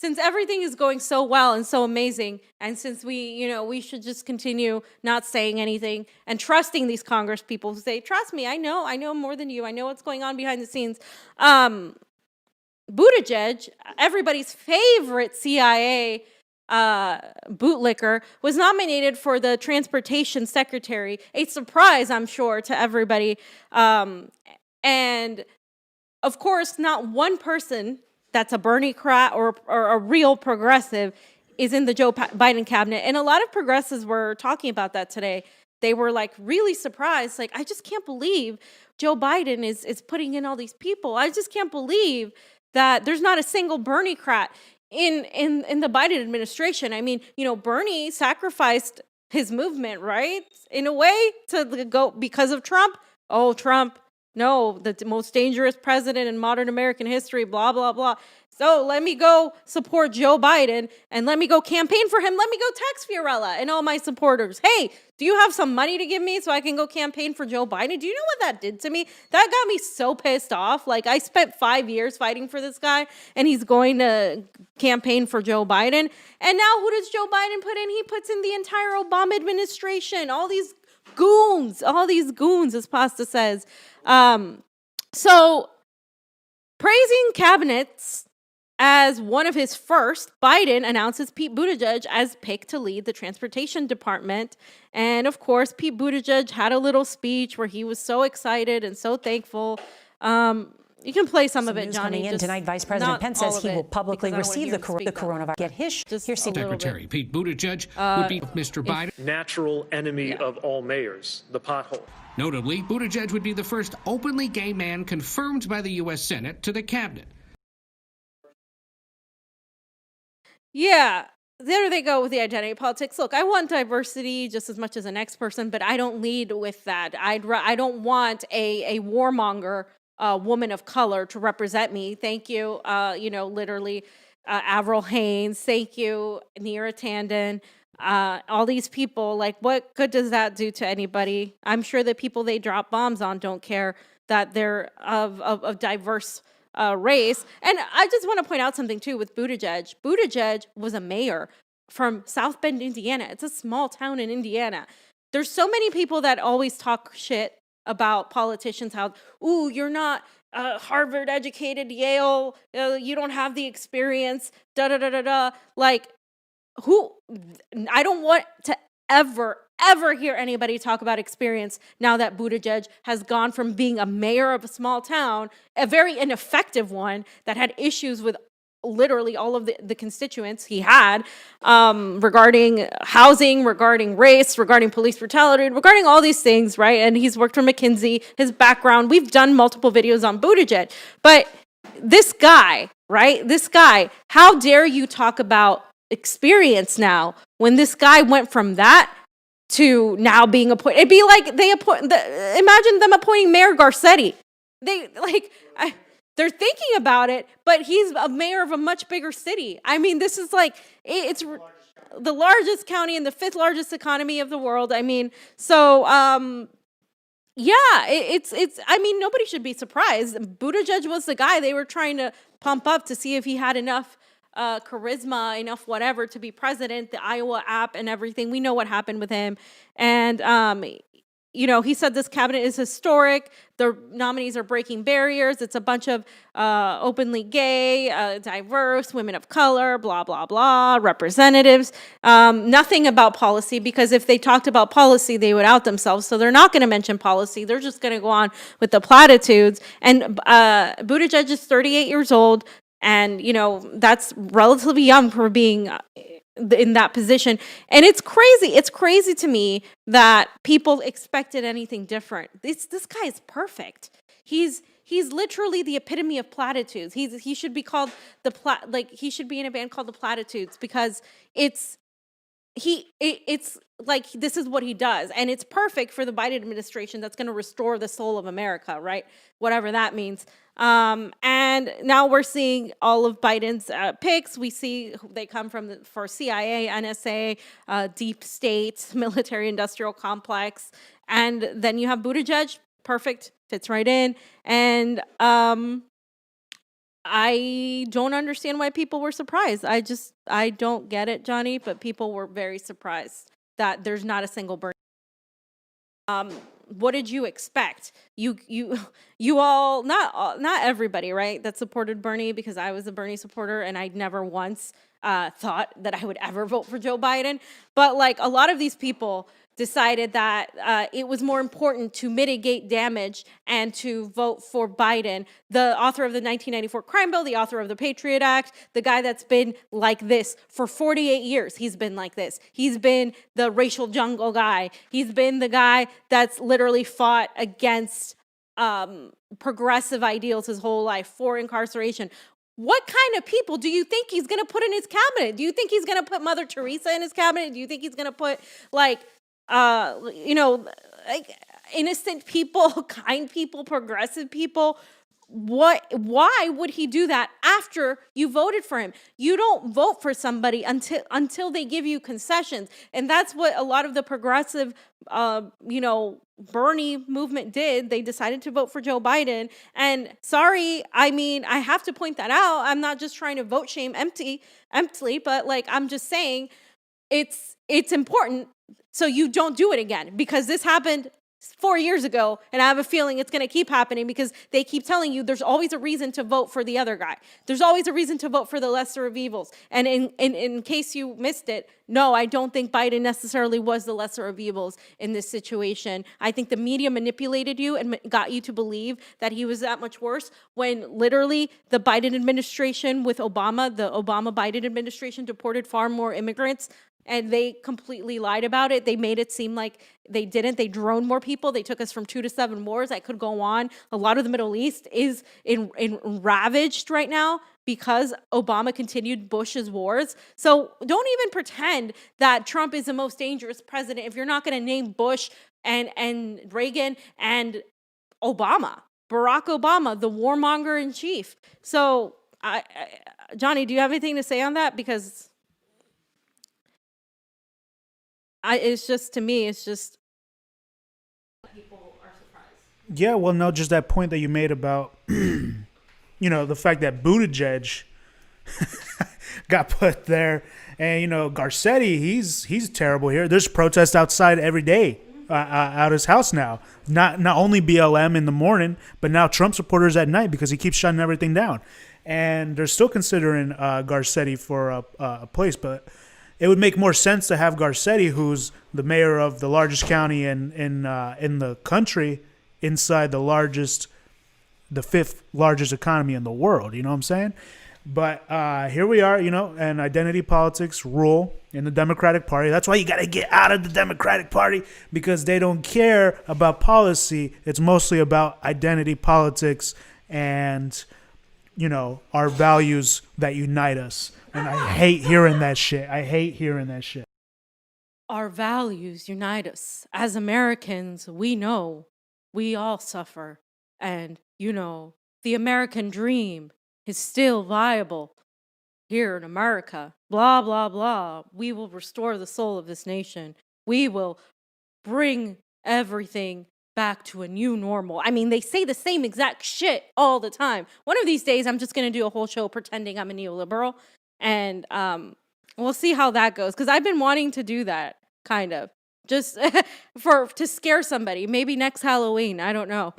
since everything is going so well and so amazing, and since we should just continue not saying anything and trusting these Congress people who say, trust me, I know more than you. I know what's going on behind the scenes. Buttigieg, everybody's favorite CIA bootlicker, was nominated for the transportation secretary. A surprise, I'm sure, to everybody. And of course, not one person that's a Bernie-crat or a real progressive is in the Joe Biden cabinet. And a lot of progressives were talking about that today. They were like really surprised. Like, I just can't believe Joe Biden is putting in all these people. I just can't believe that there's not a single Bernie-crat in the Biden administration. I mean, Bernie sacrificed his movement, right? In a way, to go because of Trump. Oh, Trump. No, the most dangerous president in modern American history, blah, blah, blah. So let me go support Joe Biden and let me go campaign for him. Let me go text Fiorella and all my supporters. Hey, do you have some money to give me so I can go campaign for Joe Biden? Do you know what that did to me? That got me so pissed off. Like, I spent 5 years fighting for this guy and he's going to campaign for Joe Biden. And now who does Joe Biden put in? He puts in the entire Obama administration, all these goons, as Pasta says. So praising cabinets as one of his first, Biden announces Pete Buttigieg as picked to lead the transportation department. And of course, Pete Buttigieg had a little speech where he was so excited and so thankful. You can play some of it, Johnny. Coming in tonight, Vice President Pence says he will publicly receive the coronavirus. Get his Secretary Pete Buttigieg would be Mr. Biden. Natural enemy of all mayors, the pothole. Notably, Buttigieg would be the first openly gay man confirmed by the U.S. Senate to the cabinet. Yeah, there they go with the identity politics. Look, I want diversity just as much as the next person, but I don't lead with that. I don't want a warmonger woman of color to represent me. Thank you, literally, Avril Haines. Thank you, Neera Tanden. All these people, like, what good does that do to anybody? I'm sure the people they drop bombs on don't care that they're of diverse race. And I just want to point out something too with Buttigieg. Buttigieg was a mayor from South Bend, Indiana. It's a small town in Indiana. There's so many people that always talk shit about politicians, how, ooh, you're not Harvard educated, Yale, you don't have the experience, da-da-da-da-da. Like, I don't want to ever hear anybody talk about experience now that Buttigieg has gone from being a mayor of a small town, a very ineffective one that had issues with literally all of the constituents he had, regarding housing, regarding race, regarding police brutality, regarding all these things, right? And he's worked for McKinsey, his background. We've done multiple videos on Buttigieg. But this guy, right? This guy, how dare you talk about experience now when this guy went from that to now being appointed? It'd be like imagine them appointing Mayor Garcetti. They're thinking about it, but he's a mayor of a much bigger city. I mean, this is like, it's the largest county and the 5th largest economy of the world. I mean, so, yeah, I mean, nobody should be surprised. Buttigieg was the guy they were trying to pump up to see if he had enough charisma, enough whatever to be president, the Iowa app and everything. We know what happened with him. And, he said this cabinet is historic. The nominees are breaking barriers. It's a bunch of openly gay, diverse, women of color, blah, blah, blah, representatives. Nothing about policy, because if they talked about policy, they would out themselves. So they're not going to mention policy. They're just going to go on with the platitudes. And Buttigieg is 38 years old. And, that's relatively young for being in that position. And it's crazy. It's crazy to me that people expected anything different. This guy is perfect. He's literally the epitome of platitudes. He should be called he should be in a band called the Platitudes, because it's like, this is what he does. And it's perfect for the Biden administration that's going to restore the soul of America, right? Whatever that means. And now we're seeing all of Biden's picks. We see they come for CIA, NSA, deep state, military industrial complex. And then you have Buttigieg, perfect, fits right in. And I don't understand why people were surprised. I don't get it, Johnny, but people were very surprised that there's not a single Bernie. What did you expect? You all, not everybody, right, that supported Bernie, because I was a Bernie supporter and I never once thought that I would ever vote for Joe Biden. But like a lot of these people decided that it was more important to mitigate damage and to vote for Biden, the author of the 1994 crime bill, the author of the Patriot Act, the guy that's been like this for 48 years. He's been like this. He's been the racial jungle guy. He's been the guy that's literally fought against progressive ideals his whole life, for incarceration. What kind of people do you think he's going to put in his cabinet? Do you think he's going to put Mother Teresa in his cabinet? Do you think he's going to put like like innocent people, kind people, progressive people? Why would he do that after you voted for him? You don't vote for somebody until they give you concessions. And that's what a lot of the progressive Bernie movement did. They decided to vote for Joe Biden. And sorry, I mean, I have to point that out. I'm not just trying to vote shame emptily, but like I'm just saying it's important so you don't do it again, because this happened 4 years ago, and I have a feeling it's going to keep happening because they keep telling you there's always a reason to vote for the other guy. There's always a reason to vote for the lesser of evils. And in case you missed it, no, I don't think Biden necessarily was the lesser of evils in this situation. I think the media manipulated you and got you to believe that he was that much worse, when literally the Biden administration with Obama, the Obama-Biden administration, deported far more immigrants. And they completely lied about it. They made it seem like they didn't. They droned more people. They took us from 2 to 7 wars. I could go on. A lot of the Middle East is in ravaged right now because Obama continued Bush's wars. So don't even pretend that Trump is the most dangerous president if you're not going to name Bush and Reagan and Obama, Barack Obama, the warmonger in chief. So, Johnny, do you have anything to say on that? Because it's just, to me, it's just people are surprised. Yeah, well, no, just that point that you made about, the fact that Buttigieg got put there, and Garcetti, he's terrible here. There's protests outside every day out his house now. Not only BLM in the morning, but now Trump supporters at night because he keeps shutting everything down, and they're still considering Garcetti for a place, but. It would make more sense to have Garcetti, who's the mayor of the largest county in the country, inside the fifth largest economy in the world. You know what I'm saying? But here we are, and identity politics rule in the Democratic Party. That's why you got to get out of the Democratic Party, because they don't care about policy. It's mostly about identity politics and, our values that unite us. And I hate hearing that shit. Our values unite us. As Americans, we know we all suffer. And, the American dream is still viable here in America. Blah, blah, blah. We will restore the soul of this nation. We will bring everything back to a new normal. I mean, they say the same exact shit all the time. One of these days, I'm just going to do a whole show pretending I'm a neoliberal. And we'll see how that goes, because I've been wanting to do that, kind of, just to scare somebody. Maybe next Halloween. I don't know.